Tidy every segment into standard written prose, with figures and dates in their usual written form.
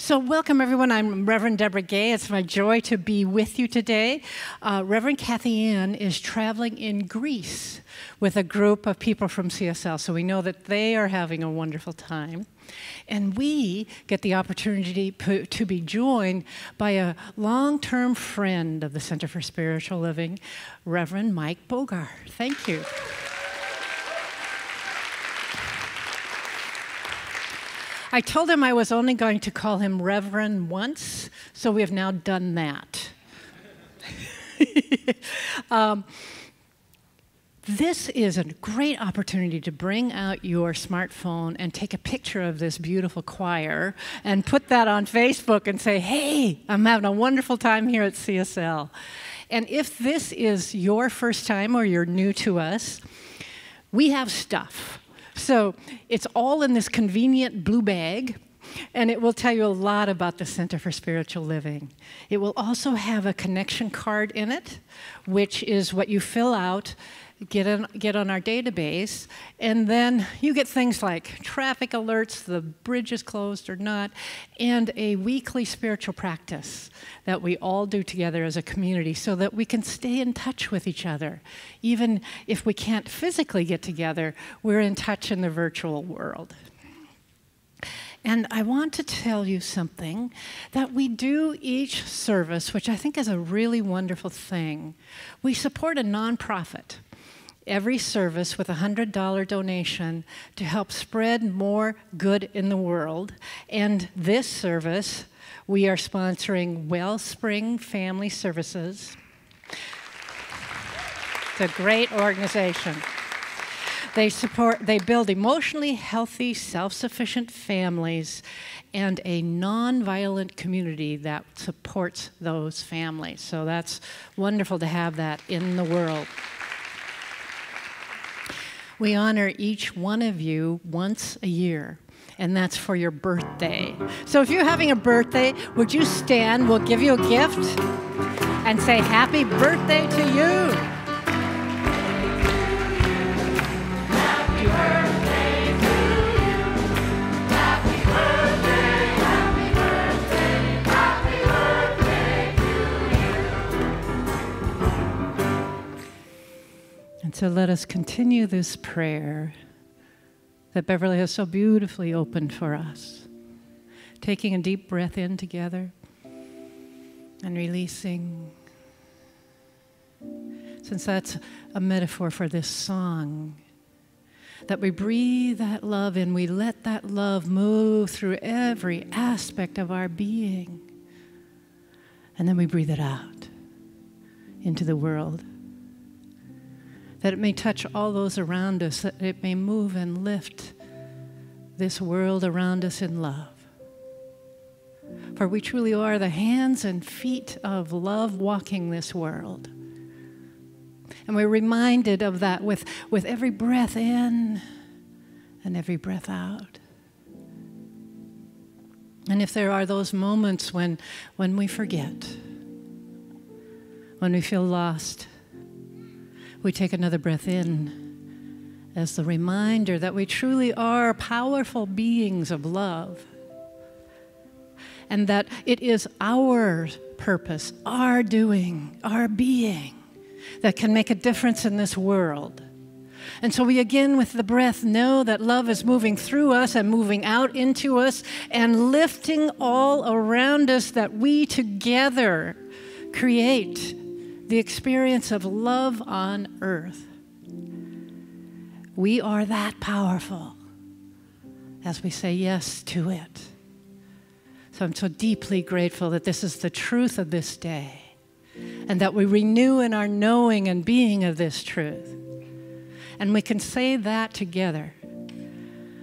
So welcome, everyone. I'm Reverend Deborah Gay. It's my joy to be with you today. Reverend Kathy Ann is traveling in Greece with a group of people from CSL, so we know that they are having a wonderful time. And we get the opportunity to be joined by a long-term friend of the Center for Spiritual Living, Reverend Mike Bogar. Thank you. I told him I was only going to call him Reverend once, so we have now done that. This is a great opportunity to bring out your smartphone and take a picture of this beautiful choir and put that on Facebook and say, hey, I'm having a wonderful time here at CSL. And if this is your first time or you're new to us, we have stuff. So it's all in this convenient blue bag, and it will tell you a lot about the Center for Spiritual Living. It will also have a connection card in it, which is what you fill out, get on our database, and then you get things like traffic alerts, the bridge is closed or not, and a weekly spiritual practice that we all do together as a community so that we can stay in touch with each other. Even if we can't physically get together, we're in touch in the virtual world. And I want to tell you something that we do each service, which I think is a really wonderful thing. We support a nonprofit every service with a $100 donation to help spread more good in the world. And this service, we are sponsoring Wellspring Family Services. It's a great organization. They build emotionally healthy, self-sufficient families and a non-violent community that supports those families. So that's wonderful to have that in the world. We honor each one of you once a year, and that's for your birthday. So if you're having a birthday, would you stand? We'll give you a gift and say happy birthday to you. Happy birthday to you. Happy birthday, happy birthday, happy birthday to you. And so let us continue this prayer that Beverly has so beautifully opened for us. Taking a deep breath in together and releasing. Since that's a metaphor for this song, that we breathe that love in, we let that love move through every aspect of our being. And then we breathe it out into the world. That it may touch all those around us, that it may move and lift this world around us in love. For we truly are the hands and feet of love walking this world. And we're reminded of that with every breath in and every breath out. And if there are those moments when we forget, when we feel lost, we take another breath in as the reminder that we truly are powerful beings of love, and that it is our purpose, our doing, our being that can make a difference in this world. And so we again, with the breath, know that love is moving through us and moving out into us and lifting all around us, that we together create the experience of love on earth. We are that powerful as we say yes to it. So I'm so deeply grateful that this is the truth of this day, and that we renew in our knowing and being of this truth. And we can say that together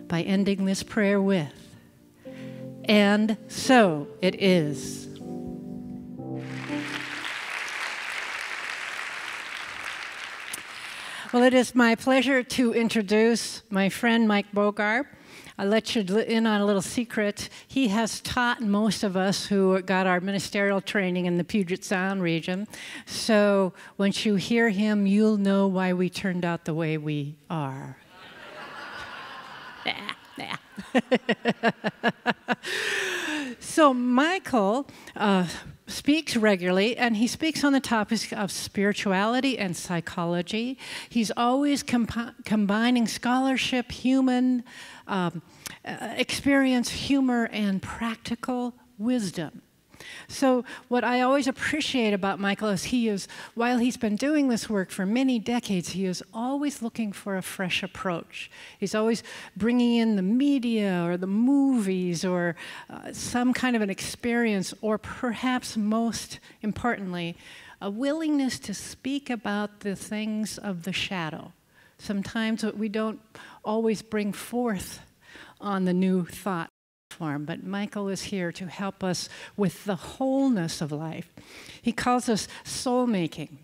by ending this prayer with, and so it is. Well, it is my pleasure to introduce my friend Mike Bogar. I'll let you in on a little secret. He has taught most of us who got our ministerial training in the Puget Sound region. So once you hear him, you'll know why we turned out the way we are. So Michael speaks regularly, and he speaks on the topics of spirituality and psychology. He's always combining scholarship, human experience, humor, and practical wisdom. So what I always appreciate about Michael is while he's been doing this work for many decades, he is always looking for a fresh approach. He's always bringing in the media or the movies or some kind of an experience, or perhaps most importantly, a willingness to speak about the things of the shadow. Sometimes we don't always bring forth on the new thought form, but Michael is here to help us with the wholeness of life. He calls us soul making.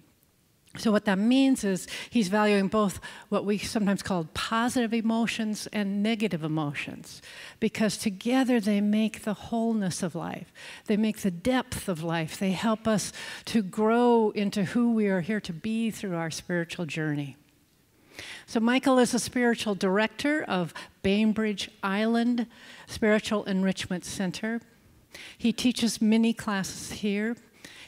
So what that means is he's valuing both what we sometimes call positive emotions and negative emotions, because together they make the wholeness of life. They make the depth of life. They help us to grow into who we are here to be through our spiritual journey. So Michael is a spiritual director of Bainbridge Island Spiritual Enrichment Center. He teaches many classes here.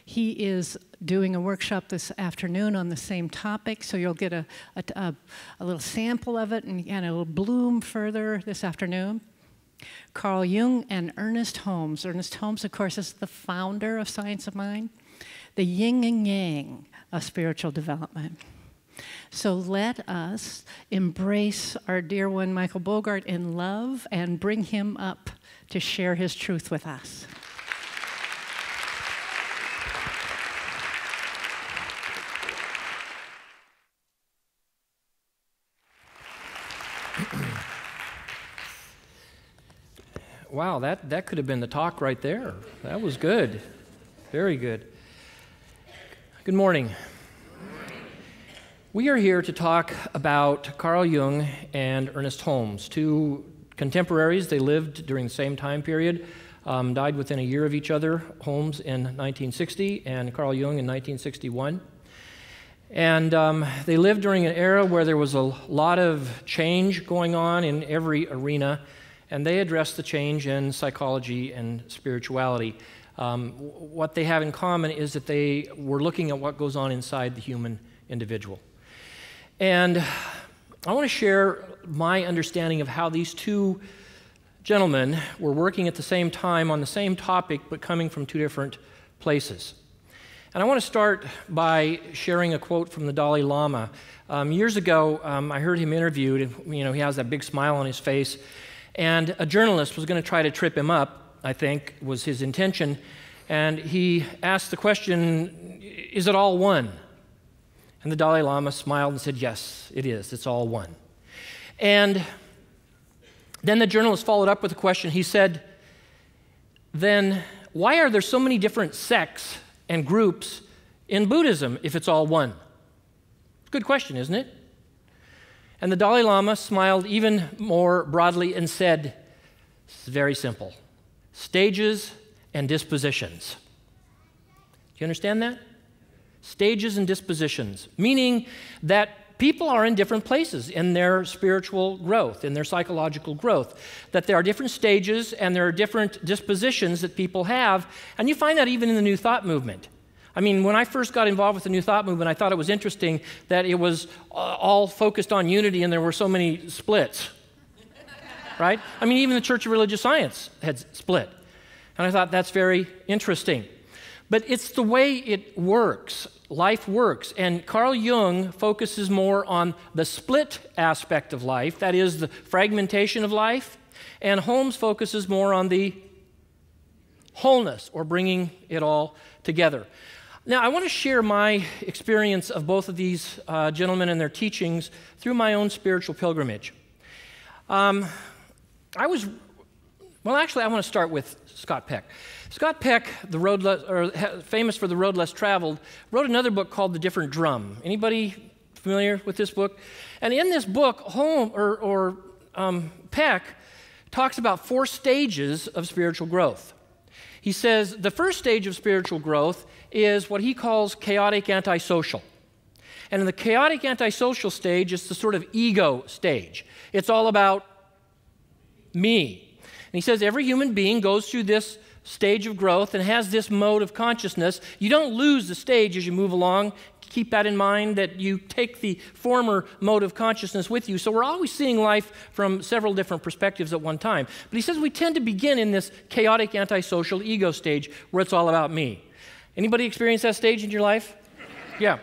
He is doing a workshop this afternoon on the same topic, so you'll get a little sample of it, and it'll bloom further this afternoon. Carl Jung and Ernest Holmes. Ernest Holmes, of course, is the founder of Science of Mind, the yin and yang of spiritual development. So let us embrace our dear one, Michael Bogar, in love and bring him up to share his truth with us. Wow, that could have been the talk right there. That was good. Very good. Good morning. We are here to talk about Carl Jung and Ernest Holmes, two contemporaries. They lived during the same time period, died within a year of each other, Holmes in 1960 and Carl Jung in 1961. And they lived during an era where there was a lot of change going on in every arena, and they addressed the change in psychology and spirituality. What they have in common is that they were looking at what goes on inside the human individual. And I want to share my understanding of how these two gentlemen were working at the same time on the same topic, but coming from two different places. And I want to start by sharing a quote from the Dalai Lama. Years ago, I heard him interviewed. He has that big smile on his face, and a journalist was going to try to trip him up, I think, was his intention. And he asked the question, "Is it all one?" And the Dalai Lama smiled and said, "Yes, it is. It's all one." And then the journalist followed up with a question. He said, "Then why are there so many different sects and groups in Buddhism if it's all one?" Good question, isn't it? And the Dalai Lama smiled even more broadly and said, "It's very simple. Stages and dispositions." Do you understand that? Stages and dispositions, meaning that people are in different places in their spiritual growth, in their psychological growth, that there are different stages and there are different dispositions that people have, and you find that even in the New Thought movement. I mean, when I first got involved with the New Thought movement, I thought it was interesting that it was all focused on unity and there were so many splits, right? I mean, even the Church of Religious Science had split, and I thought that's very interesting. But it's the way it works. Life works. And Carl Jung focuses more on the split aspect of life, that is, the fragmentation of life, and Holmes focuses more on the wholeness, or bringing it all together. Now, I want to share my experience of both of these gentlemen and their teachings through my own spiritual pilgrimage. I want to start with Scott Peck. Scott Peck, famous for The Road Less Traveled, wrote another book called The Different Drum. Anybody familiar with this book? And in this book, Peck talks about 4 stages of spiritual growth. He says the first stage of spiritual growth is what he calls chaotic antisocial. And in the chaotic antisocial stage, it's the sort of ego stage. It's all about me. he says every human being goes through this stage of growth and has this mode of consciousness. You don't lose the stage as you move along. Keep that in mind, that you take the former mode of consciousness with you. So we're always seeing life from several different perspectives at one time. But he says we tend to begin in this chaotic antisocial ego stage where it's all about me. Anybody experience that stage in your life? Yeah.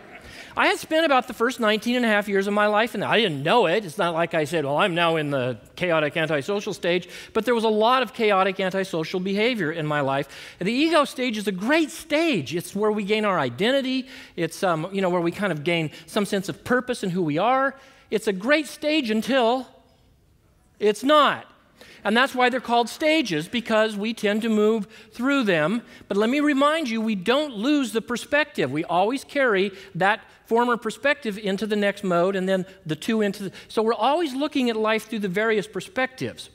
I had spent about the first 19 and a half years of my life, and I didn't know it. It's not like I said, well, I'm now in the chaotic antisocial stage, but there was a lot of chaotic antisocial behavior in my life. And the ego stage is a great stage. It's where we gain our identity. It's where we kind of gain some sense of purpose in who we are. It's a great stage until it's not. And that's why they're called stages, because we tend to move through them. But let me remind you, we don't lose the perspective. We always carry that former perspective into the next mode, and then the two into the... So we're always looking at life through the various perspectives.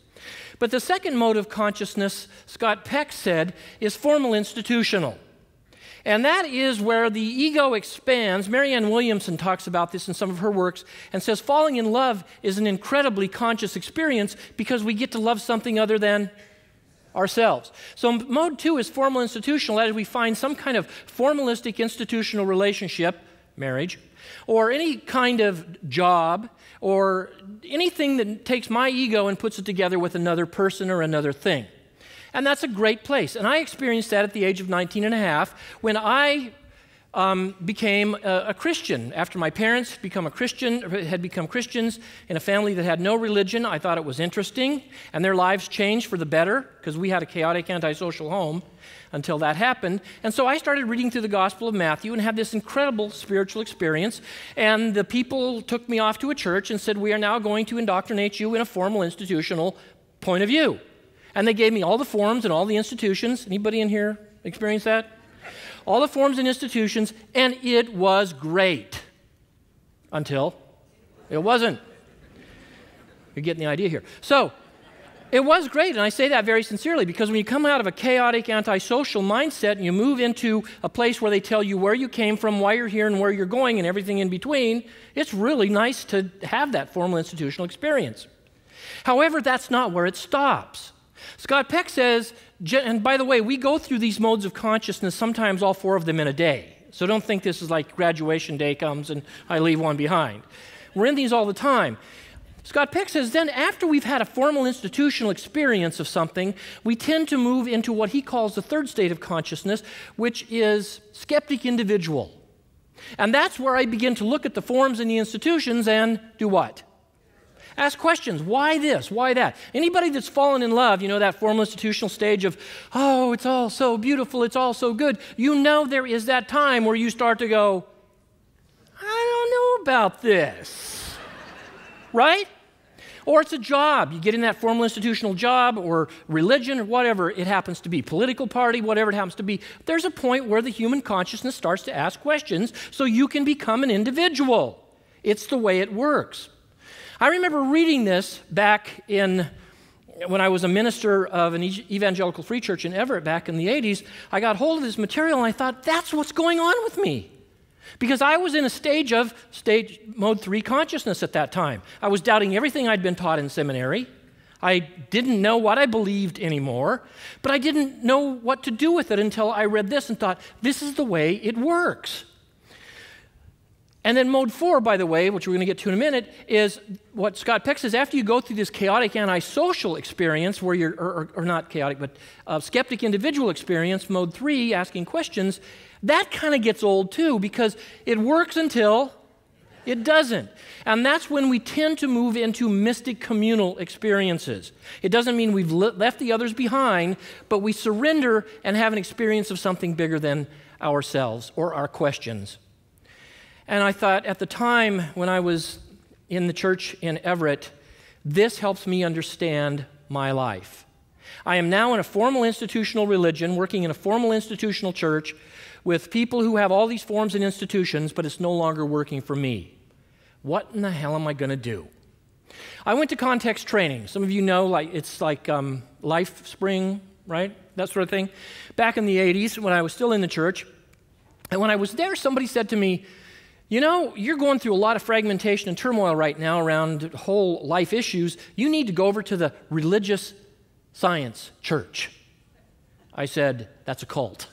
But the second mode of consciousness, Scott Peck said, is formal institutional. And that is where the ego expands. Marianne Williamson talks about this in some of her works and says falling in love is an incredibly conscious experience because we get to love something other than ourselves. So mode 2 is formal institutional. That is, we find some kind of formalistic institutional relationship, marriage, or any kind of job, or anything that takes my ego and puts it together with another person or another thing. And that's a great place. And I experienced that at the age of 19 and a half when I became a Christian. After my parents had become Christians in a family that had no religion, I thought it was interesting. And their lives changed for the better because we had a chaotic antisocial home until that happened. And so I started reading through the Gospel of Matthew and had this incredible spiritual experience. And the people took me off to a church and said, we are now going to indoctrinate you in a formal institutional point of view. And they gave me all the forms and all the institutions. Anybody in here experience that? All the forms and institutions, and it was great. Until it wasn't. You're getting the idea here. So, it was great, and I say that very sincerely, because when you come out of a chaotic antisocial mindset and you move into a place where they tell you where you came from, why you're here, and where you're going, and everything in between, it's really nice to have that formal institutional experience. However, that's not where it stops. Scott Peck says, and by the way, we go through these modes of consciousness, sometimes all 4 of them in a day. So don't think this is like graduation day comes and I leave one behind. We're in these all the time. Scott Peck says then after we've had a formal institutional experience of something, we tend to move into what he calls the third state of consciousness, which is skeptic individual. And that's where I begin to look at the forms and the institutions and do what? Ask questions. Why this? Why that? Anybody that's fallen in love, you know, that formal institutional stage of, oh, it's all so beautiful, it's all so good. You know there is that time where you start to go, I don't know about this. Right? Or it's a job. You get in that formal institutional job or religion or whatever it happens to be, political party, whatever it happens to be. There's a point where the human consciousness starts to ask questions so you can become an individual. It's the way it works. I remember reading this back when I was a minister of an evangelical free church in Everett back in the 80s. I got hold of this material and I thought, that's what's going on with me. Because I was in a stage of mode 3 consciousness at that time. I was doubting everything I'd been taught in seminary. I didn't know what I believed anymore, but I didn't know what to do with it until I read this and thought, this is the way it works. And then mode 4, by the way, which we're going to get to in a minute, is what Scott Peck says, after you go through this chaotic antisocial experience, where you're, or not chaotic, but skeptic individual experience, mode 3, asking questions, that kind of gets old too, because it works until it doesn't. And that's when we tend to move into mystic communal experiences. It doesn't mean we've left the others behind, but we surrender and have an experience of something bigger than ourselves or our questions. And I thought at the time when I was in the church in Everett, this helps me understand my life. I am now in a formal institutional religion, working in a formal institutional church with people who have all these forms and institutions, but it's no longer working for me. What in the hell am I going to do? I went to context training. Some of you know, it's like Life Spring, right? That sort of thing. Back in the 80s when I was still in the church. And when I was there, somebody said to me, you know, you're going through a lot of fragmentation and turmoil right now around whole life issues. You need to go over to the religious Science Church. I said, that's a cult.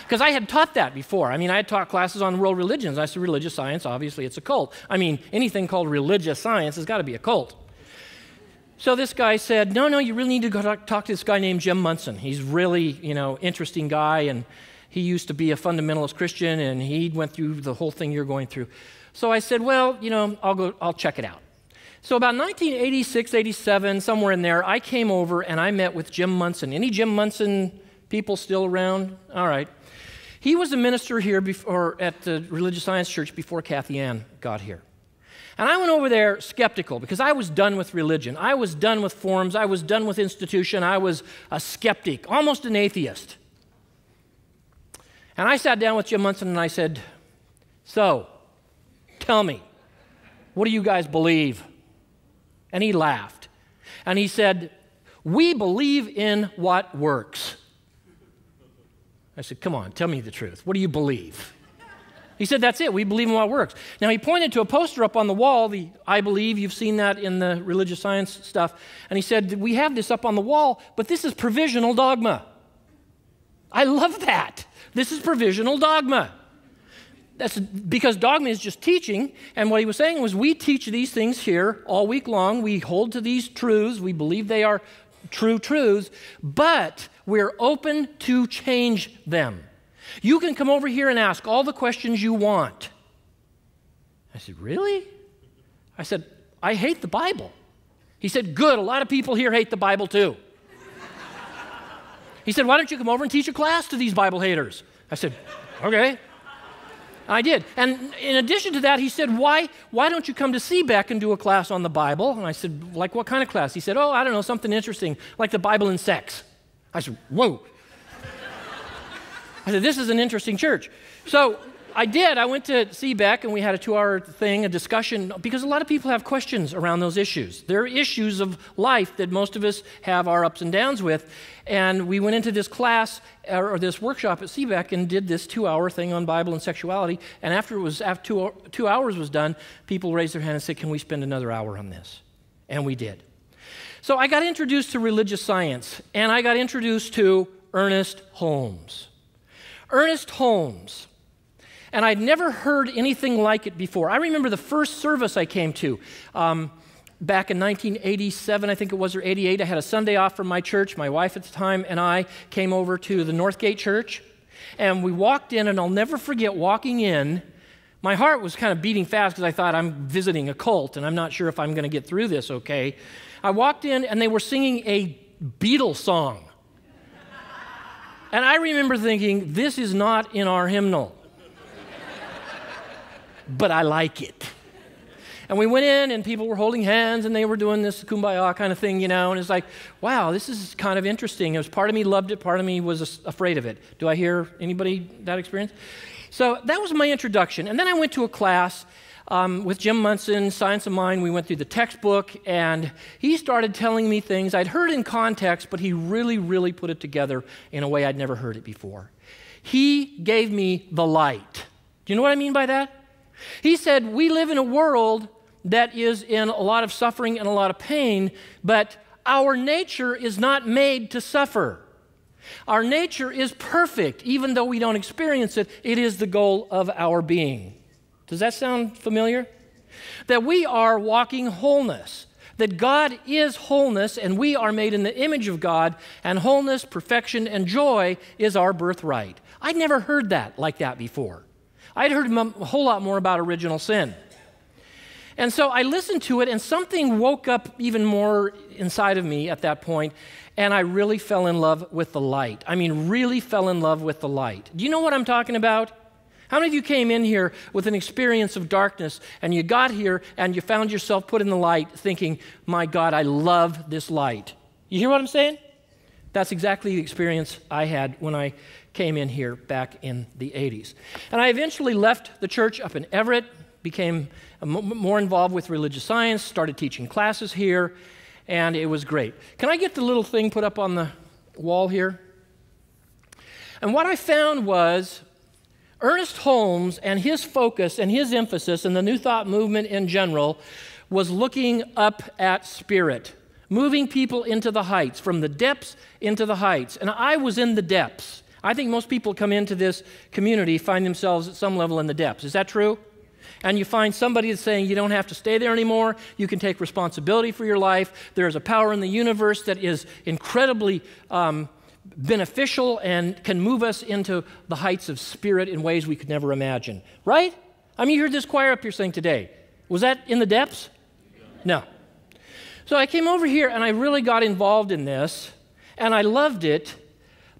Because I had taught that before. I mean, I had taught classes on world religions. I said, religious science, obviously it's a cult. I mean, anything called religious science has got to be a cult. So this guy said, no, you really need to go talk to this guy named Jim Munson. He's really, interesting guy, and he used to be a fundamentalist Christian, and he went through the whole thing you're going through. So I said, well, I'll check it out. So about 1986, 87, somewhere in there, I came over and I met with Jim Munson. Any Jim Munson people still around? All right. He was a minister here at the Religious Science Church before Kathy Ann got here. And I went over there skeptical because I was done with religion. I was done with forms. I was done with institution. I was a skeptic, almost an atheist. And I sat down with Jim Munson and I said, so, tell me, what do you guys believe? And he laughed. And he said, we believe in what works. I said, come on, tell me the truth. What do you believe? He said, that's it. We believe in what works. Now, he pointed to a poster up on the wall, the I believe. You've seen that in the religious science stuff. And he said, we have this up on the wall, but this is provisional dogma. I love that. This is provisional dogma. That's because dogma is just teaching, and what he was saying was we teach these things here all week long. We hold to these truths. We believe they are true truths, but we're open to change them. You can come over here and ask all the questions you want. I said, really? I said, I hate the Bible. He said, good, a lot of people here hate the Bible too. He said, why don't you come over and teach a class to these Bible haters? I said, okay. I did. And in addition to that, he said, why don't you come to CBEC and do a class on the Bible? And I said, like what kind of class? He said, I don't know, something interesting, like the Bible and sex. I said, whoa. I said, this is an interesting church. So I did. I went to CBEC, and we had a 2-hour thing, a discussion, because a lot of people have questions around those issues. There are issues of life that most of us have our ups and downs with. And we went into this class, or this workshop at CBEC, and did this 2-hour thing on Bible and sexuality. And after 2 hours was done, people raised their hand and said, can we spend another hour on this? And we did. So I got introduced to religious science, and I got introduced to Ernest Holmes. Ernest Holmes. And I'd never heard anything like it before. I remember the first service I came to back in 1987, I think it was, or 88. I had a Sunday off from my church. My wife at the time and I came over to the Northgate Church. And we walked in, and I'll never forget walking in. My heart was kind of beating fast because I thought I'm visiting a cult, and I'm not sure if I'm going to get through this okay. I walked in, and they were singing a Beatles song. And I remember thinking, this is not in our hymnal. But I like it. And we went in, and people were holding hands, and they were doing this kumbaya kind of thing, and it's like, wow, this is kind of interesting. It was part of me loved it, part of me was afraid of it. Do I hear anybody that experience? So that was my introduction. And then I went to a class with Jim Munson, Science of Mind. We went through the textbook, and he started telling me things I'd heard in context, but he really, really put it together in a way I'd never heard it before. He gave me the light. Do you know what I mean by that? He said, we live in a world that is in a lot of suffering and a lot of pain, but our nature is not made to suffer. Our nature is perfect. Even though we don't experience it, it is the goal of our being. Does that sound familiar? That we are walking wholeness. That God is wholeness, and we are made in the image of God, and wholeness, perfection, and joy is our birthright. I'd never heard that like that before. I'd heard a whole lot more about original sin. And so I listened to it, and something woke up even more inside of me at that point, and I really fell in love with the light. I mean, really fell in love with the light. Do you know what I'm talking about? How many of you came in here with an experience of darkness, and you got here, and you found yourself put in the light thinking, my God, I love this light? You hear what I'm saying? That's exactly the experience I had when I came in here back in the 80s. And I eventually left the church up in Everett, became more involved with religious science, started teaching classes here, and it was great. Can I get the little thing put up on the wall here? And what I found was Ernest Holmes and his focus and his emphasis in the New Thought movement in general was looking up at spirit. moving people into the heights, from the depths into the heights. And I was in the depths. I think most people come into this community find themselves at some level in the depths. Is that true? And you find somebody that's saying you don't have to stay there anymore. You can take responsibility for your life. There is a power in the universe that is incredibly beneficial and can move us into the heights of spirit in ways we could never imagine. Right? I mean, you heard this choir up here sing today. Was that in the depths? No. So I came over here and I really got involved in this, and I loved it,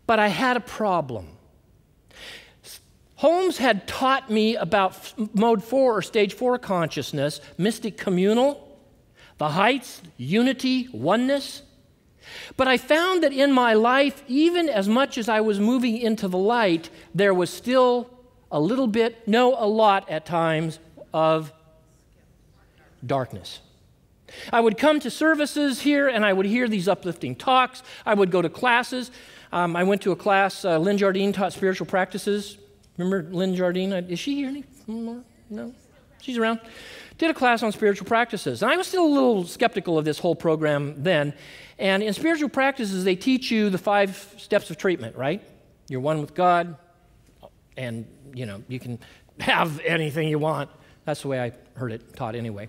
but I had a problem. Holmes had taught me about mode 4 or stage 4 consciousness, mystic communal, the heights, unity, oneness. But I found that in my life, even as much as I was moving into the light, there was still a little bit, a lot at times, of darkness. I would come to services here and I would hear these uplifting talks. I would go to classes. I went to a class, Lynn Jardine taught spiritual practices. Remember Lynn Jardine? Is she here anymore? No? She's around. Did a class on spiritual practices. And I was still a little skeptical of this whole program then. And in spiritual practices, they teach you the 5 steps of treatment, right? You're one with God, and, you can have anything you want. That's the way I heard it taught anyway.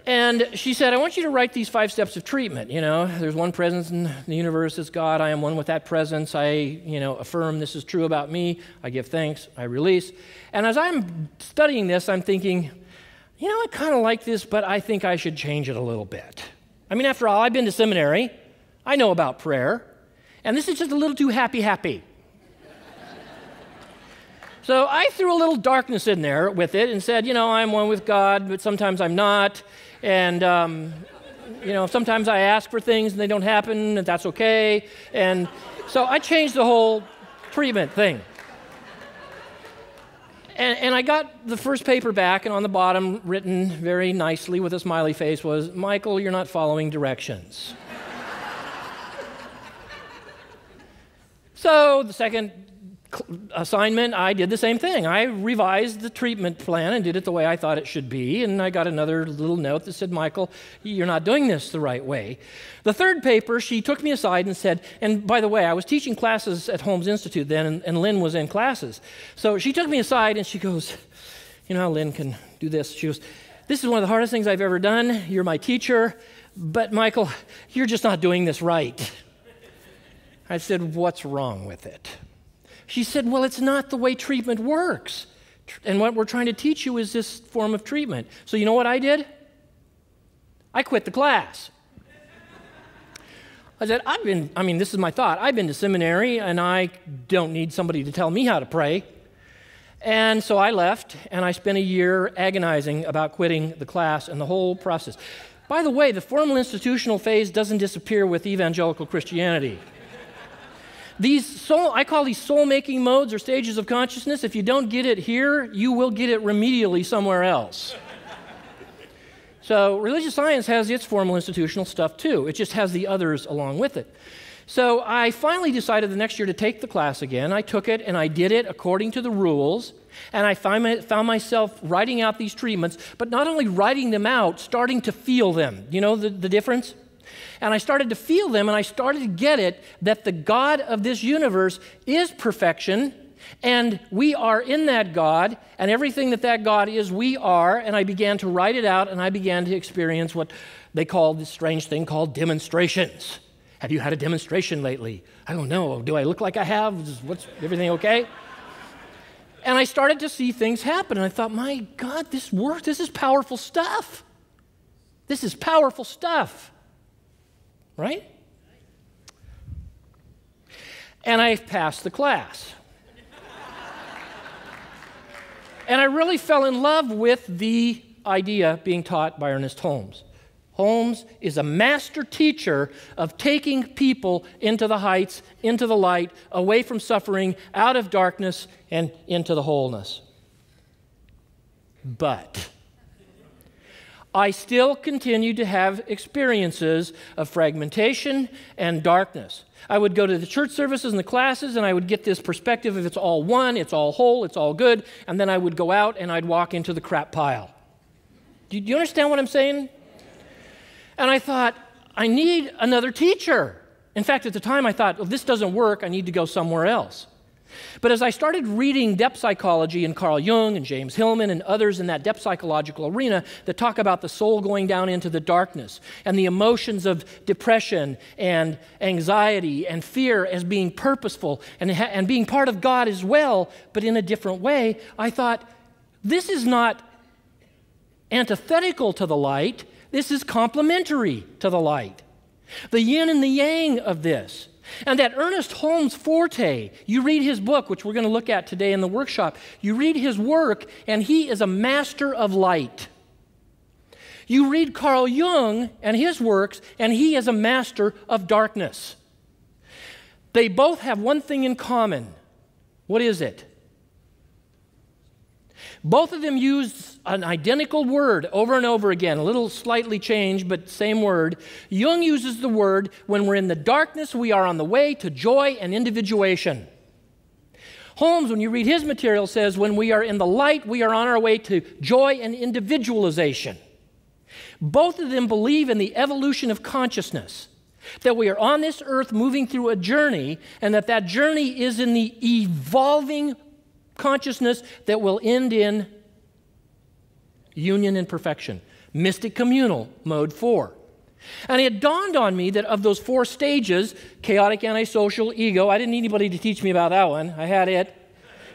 And she said, I want you to write these 5 steps of treatment. There's one presence in the universe, it's God. I am one with that presence. I, affirm this is true about me. I give thanks. I release. And as I'm studying this, I'm thinking, I kind of like this, but I think I should change it a little bit. I mean, after all, I've been to seminary. I know about prayer. And this is just a little too happy. So I threw a little darkness in there with it and said, I'm one with God, but sometimes I'm not. And, sometimes I ask for things and they don't happen, and that's okay. And so I changed the whole treatment thing. And I got the first paper back, and on the bottom, written very nicely with a smiley face, was, Michael, you're not following directions. So the second assignment, I did the same thing. I revised the treatment plan and did it the way I thought it should be, and I got another little note that said, Michael, you're not doing this the right way. The third paper, she took me aside and said, and by the way, I was teaching classes at Holmes Institute then, and Lynn was in classes. So she took me aside and she goes, how Lynn can do this? She goes, this is one of the hardest things I've ever done. You're my teacher, but Michael, you're just not doing this right. I said, what's wrong with it? She said, well, it's not the way treatment works. And what we're trying to teach you is this form of treatment. So you know what I did? I quit the class. I said, this is my thought. I've been to seminary, and I don't need somebody to tell me how to pray. And so I left, and I spent a year agonizing about quitting the class and the whole process. By the way, the formal institutional phase doesn't disappear with evangelical Christianity. I call these soul-making modes or stages of consciousness. If you don't get it here, you will get it remedially somewhere else. So religious science has its formal institutional stuff too. It just has the others along with it. So I finally decided the next year to take the class again. I took it and I did it according to the rules. And I found myself writing out these treatments, but not only writing them out, starting to feel them. You know the difference? And I started to feel them, and I started to get it that the God of this universe is perfection, and we are in that God, and everything that God is, we are. And I began to write it out, and I began to experience what they call this strange thing called demonstrations. Have you had a demonstration lately? I don't know. Do I look like I have? What's everything okay? And I started to see things happen, and I thought, my God, this works. This is powerful stuff. This is powerful stuff. Right? And I passed the class. And I really fell in love with the idea being taught by Ernest Holmes. Holmes is a master teacher of taking people into the heights, into the light, away from suffering, out of darkness, and into the wholeness. But I still continued to have experiences of fragmentation and darkness. I would go to the church services and the classes, and I would get this perspective of it's all one, it's all whole, it's all good, and then I would go out and I'd walk into the crap pile. Do you understand what I'm saying? And I thought, I need another teacher. In fact, at the time, I thought, well, this doesn't work. I need to go somewhere else. But as I started reading depth psychology and Carl Jung and James Hillman and others in that depth psychological arena that talk about the soul going down into the darkness and the emotions of depression and anxiety and fear as being purposeful and being part of God as well, but in a different way, I thought, this is not antithetical to the light. This is complementary to the light. The yin and the yang of this. And that Ernest Holmes forte, you read his book, which we're going to look at today in the workshop, you read his work, and he is a master of light. You read Carl Jung and his works, and he is a master of darkness. They both have one thing in common. What is it? Both of them use an identical word over and over again, a little slightly changed, but same word. Jung uses the word, when we're in the darkness, we are on the way to joy and individuation. Holmes, when you read his material, says, when we are in the light, we are on our way to joy and individualization. Both of them believe in the evolution of consciousness, that we are on this earth moving through a journey, and that journey is in the evolving consciousness that will end in union and perfection. Mystic communal, mode 4. And it dawned on me that of those 4 stages, chaotic, antisocial, ego, I didn't need anybody to teach me about that one. I had it.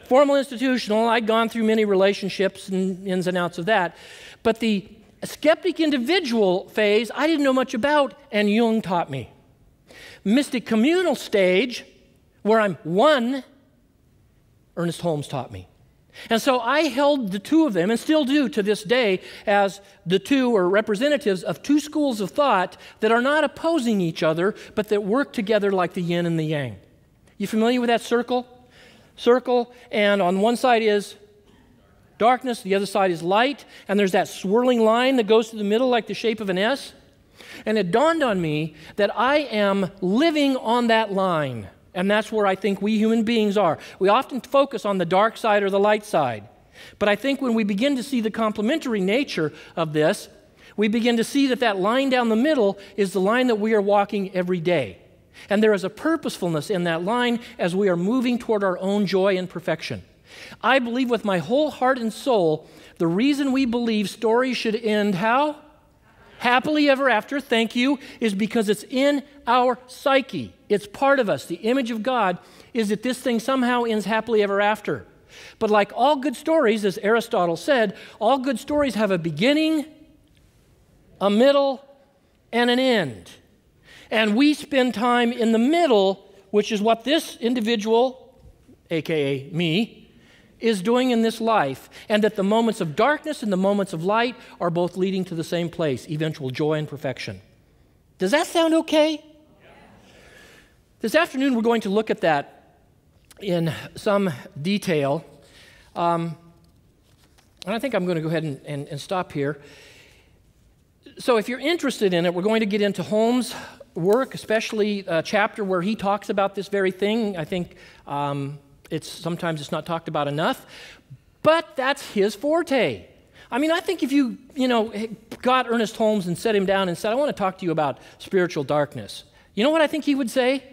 Formal, institutional, I'd gone through many relationships and ins and outs of that. But the skeptic individual phase, I didn't know much about, and Jung taught me. Mystic communal stage, where I'm one, Ernest Holmes taught me. And so I held the two of them, and still do to this day, as the two or representatives of 2 schools of thought that are not opposing each other, but that work together like the yin and the yang. You familiar with that circle? Circle, and on one side is darkness, the other side is light, and there's that swirling line that goes to the middle like the shape of an S. And it dawned on me that I am living on that line. And that's where I think we human beings are. We often focus on the dark side or the light side. But I think when we begin to see the complementary nature of this, we begin to see that that line down the middle is the line that we are walking every day. And there is a purposefulness in that line as we are moving toward our own joy and perfection. I believe with my whole heart and soul, the reason we believe stories should end how? Happily ever after, thank you, is because it's in our psyche. It's part of us. The image of God is that this thing somehow ends happily ever after. But like all good stories, as Aristotle said, all good stories have a beginning, a middle, and an end. And we spend time in the middle, which is what this individual, aka me, is doing in this life, and that the moments of darkness and the moments of light are both leading to the same place, eventual joy and perfection. Does that sound okay? Yeah. This afternoon we're going to look at that in some detail. And I think I'm going to go ahead and stop here. So if you're interested in it, we're going to get into Holmes' work, especially a chapter where he talks about this very thing. I think sometimes it's not talked about enough, but that's his forte. I mean, I think if you got Ernest Holmes and set him down and said, I want to talk to you about spiritual darkness, you know what I think he would say?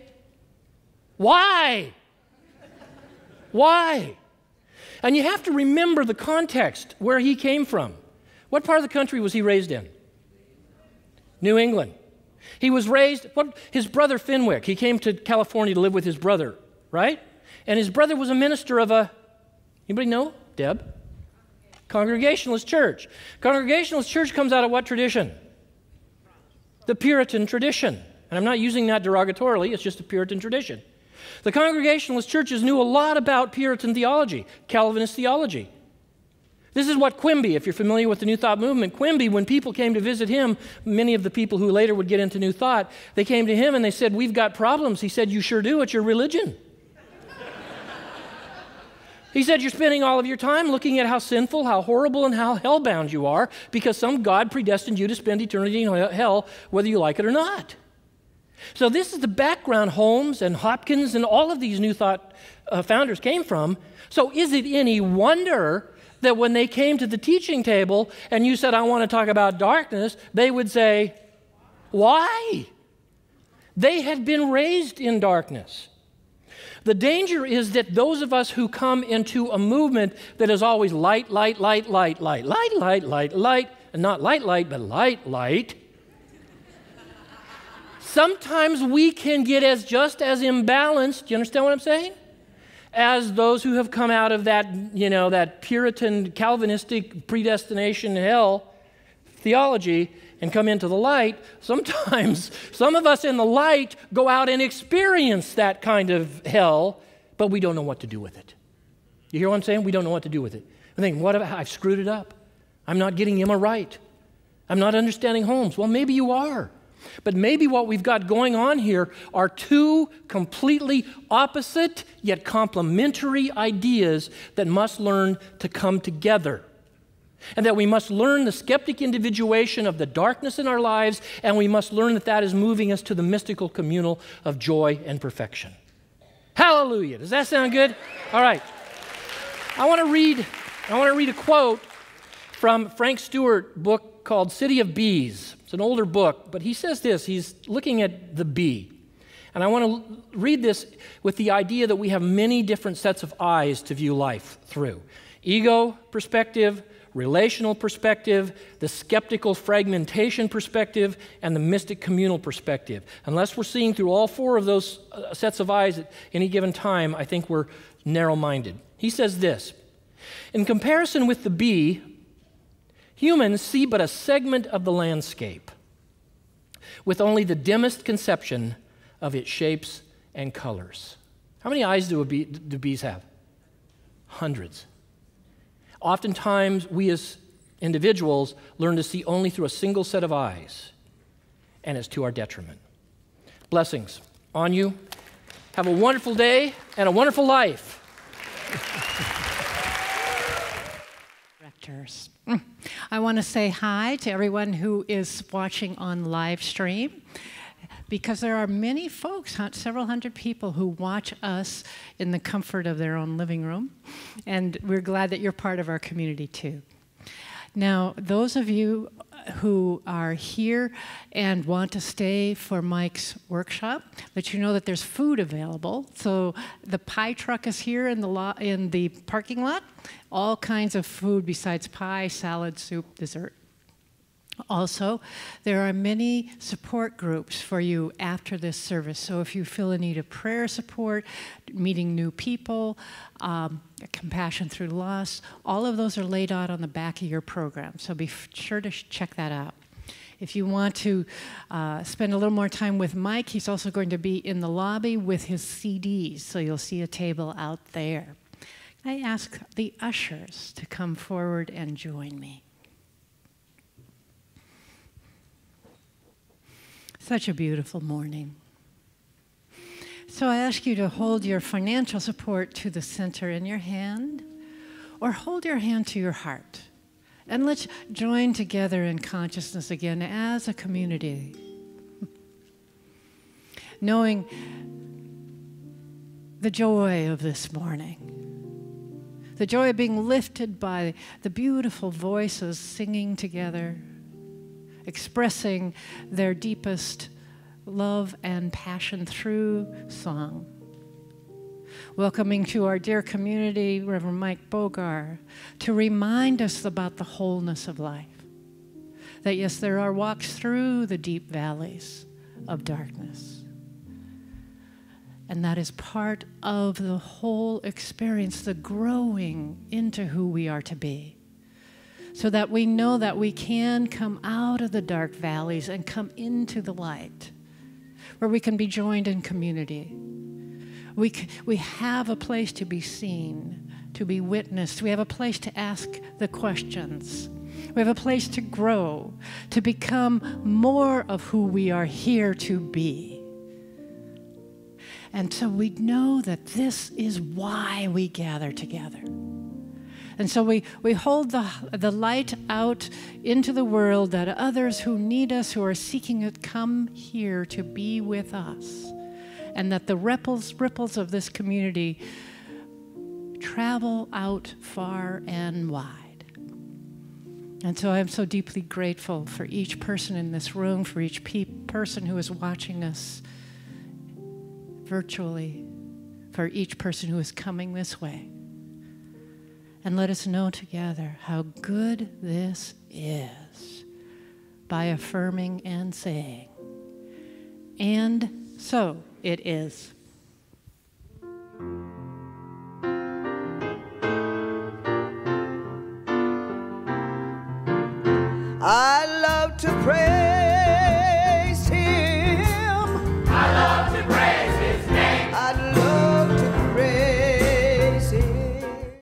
Why? Why? And you have to remember the context where he came from. What part of the country was he raised in? New England. He was raised, his brother Fenwick, he came to California to live with his brother, right? And his brother was a minister of anybody know? Deb? Congregationalist church. Congregationalist church comes out of what tradition? The Puritan tradition. And I'm not using that derogatorily, it's just a Puritan tradition. The Congregationalist churches knew a lot about Puritan theology, Calvinist theology. This is what Quimby, if you're familiar with the New Thought movement, Quimby, when people came to visit him, many of the people who later would get into New Thought, they came to him and they said, we've got problems. He said, you sure do, it's your religion. He said, you're spending all of your time looking at how sinful, how horrible, and how hell-bound you are because some God predestined you to spend eternity in hell, whether you like it or not. So this is the background Holmes and Hopkins and all of these New Thought founders came from. So is it any wonder that when they came to the teaching table and you said, I want to talk about darkness, they would say, Why? They had been raised in darkness. The danger is that those of us who come into a movement that is always light, light, light, light, light, light, light, light, light, and not light, light, but light, light, sometimes we can get just as imbalanced, do you understand what I'm saying? As those who have come out of that, that Puritan, Calvinistic predestination hell theology and come into the light. Sometimes some of us in the light go out and experience that kind of hell, but we don't know what to do with it. You hear what I'm saying? We don't know what to do with it. I think, I've screwed it up. I'm not getting Emma right. I'm not understanding Holmes. Well, maybe you are. But maybe what we've got going on here are two completely opposite yet complementary ideas that must learn to come together. And that we must learn the skeptic individuation of the darkness in our lives, and we must learn that that is moving us to the mystical communal of joy and perfection. Hallelujah. Does that sound good? All right. I want to read a quote from Frank Stewart's book called City of Bees. It's an older book, but he says this. He's looking at the bee. And I want to read this with the idea that we have many different sets of eyes to view life through. Ego perspective, relational perspective, the skeptical fragmentation perspective, and the mystic communal perspective. Unless we're seeing through all four of those sets of eyes at any given time, I think we're narrow-minded. He says this, in comparison with the bee, humans see but a segment of the landscape with only the dimmest conception of its shapes and colors. How many eyes do bees have? Hundreds. Oftentimes, we as individuals learn to see only through a single set of eyes, and it's to our detriment. Blessings on you. Have a wonderful day and a wonderful life. Directors. I want to say hi to everyone who is watching on live stream, because there are many folks, several hundred people who watch us in the comfort of their own living room, and we're glad that you're part of our community too. Now, those of you who are here and want to stay for Mike's workshop, let you know that there's food available. So the pie truck is here in the parking lot. All kinds of food besides pie, salad, soup, dessert. Also, there are many support groups for you after this service. So if you feel a need of prayer support, meeting new people, compassion through loss, all of those are laid out on the back of your program. So be sure to check that out. If you want to spend a little more time with Mike, he's also going to be in the lobby with his CDs. So you'll see a table out there. I ask the ushers to come forward and join me. Such a beautiful morning. So I ask you to hold your financial support to the center in your hand, or hold your hand to your heart. And let's join together in consciousness again as a community. Knowing the joy of this morning. The joy of being lifted by the beautiful voices singing together, expressing their deepest love and passion through song. Welcoming to our dear community, Reverend Mike Bogar, to remind us about the wholeness of life. That yes, there are walks through the deep valleys of darkness. And that is part of the whole experience, the growing into who we are to be. So that we know that we can come out of the dark valleys and come into the light, where we can be joined in community. We have a place to be seen, to be witnessed. We have a place to ask the questions. We have a place to grow, to become more of who we are here to be. And so we know that this is why we gather together. And so we hold the light out into the world, that others who need us, who are seeking it, come here to be with us. And that the ripples of this community travel out far and wide. And so I'm so deeply grateful for each person in this room, for each person who is watching us virtually, for each person who is coming this way. And let us know together how good this is by affirming and saying, and so it is. I love to pray